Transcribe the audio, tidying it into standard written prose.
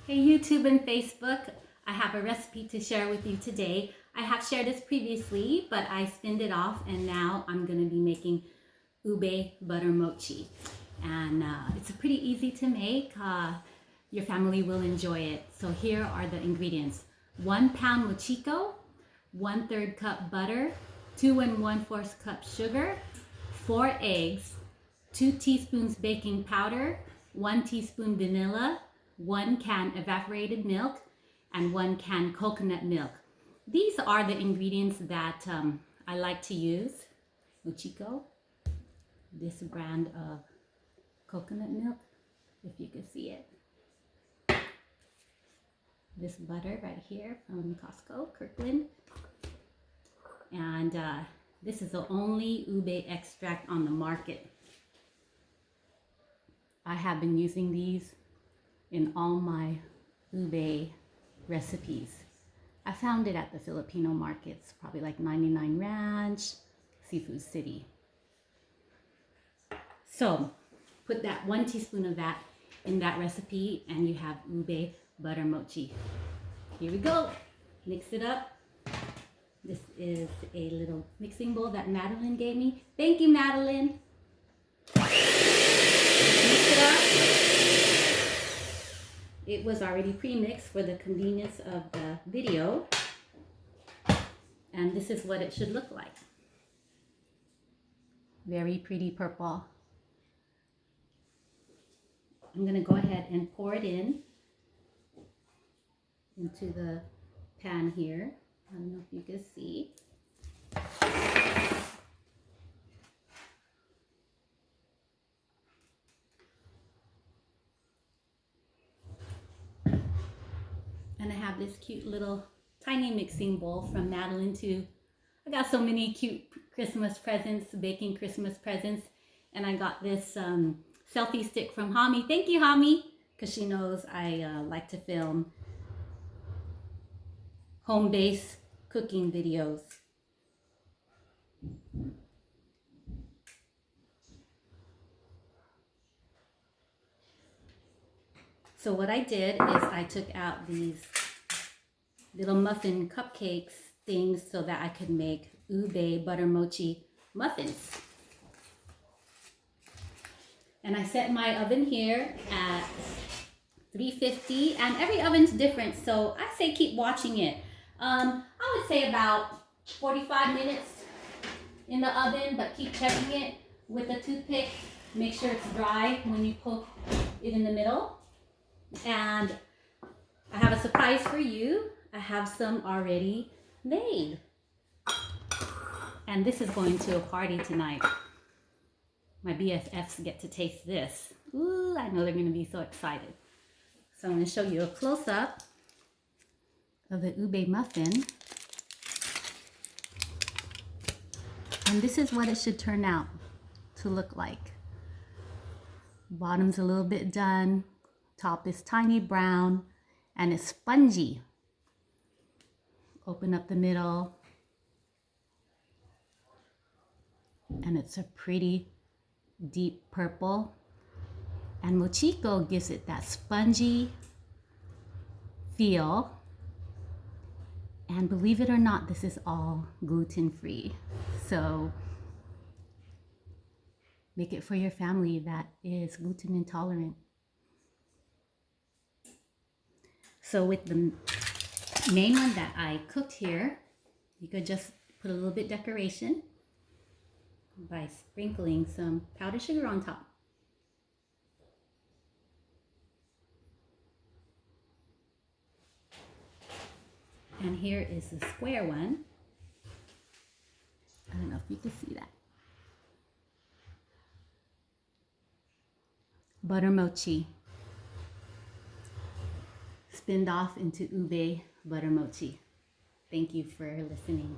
Hey YouTube and Facebook, I have a recipe to share with you today. I have shared this previously, but I spinned it off and now I'm going to be making ube butter mochi. And it's pretty easy to make. Your family will enjoy it. So here are the ingredients. 1 pound mochiko, 1/3 cup butter, 2 1/4 cup sugar, 4 eggs, 2 teaspoons baking powder, 1 teaspoon vanilla, 1 can evaporated milk, and 1 can coconut milk. These are the ingredients that I like to use. Mochiko, this brand of coconut milk, if you can see it. This butter right here from Costco, Kirkland. And this is the only ube extract on the market. I have been using these in all my ube recipes. I found it at the Filipino markets, probably like 99 Ranch, Seafood City. So put that 1 teaspoon of that in that recipe and you have ube butter mochi. Here we go. Mix it up. This is a little mixing bowl that Madeline gave me. Thank you, Madeline. Mix it up. It was already pre-mixed for the convenience of the video. And this is what it should look like. Very pretty purple. I'm going to go ahead and pour it into the pan here. I don't know if you can see. And I have this cute little tiny mixing bowl from Madeline too. I got so many cute Christmas presents, baking Christmas presents. And I got this selfie stick from Hami. Thank you, Hami, because she knows I like to film home-based cooking videos. So what I did is I took out these little muffin cupcakes things so that I could make ube butter mochi muffins. And I set my oven here at 350, and every oven's different, so I say keep watching it. I would say about 45 minutes in the oven, but keep checking it with a toothpick. Make sure it's dry when you poke it in the middle. And I have a surprise for you. I have some already made. And this is going to a party tonight. My BFFs get to taste this. Ooh, I know they're going to be so excited. So I'm going to show you a close-up of the ube muffin. And this is what it should turn out to look like. Bottom's a little bit done. Top is tiny brown and it's spongy. Open up the middle. And it's a pretty deep purple. And mochiko gives it that spongy feel. And believe it or not, this is all gluten-free. So make it for your family that is gluten intolerant. So with the main one that I cooked here, you could just put a little bit decoration by sprinkling some powdered sugar on top. And here is the square one. I don't know if you can see that. Butter mochi. Spinned off into ube butter mochi. Thank you for listening.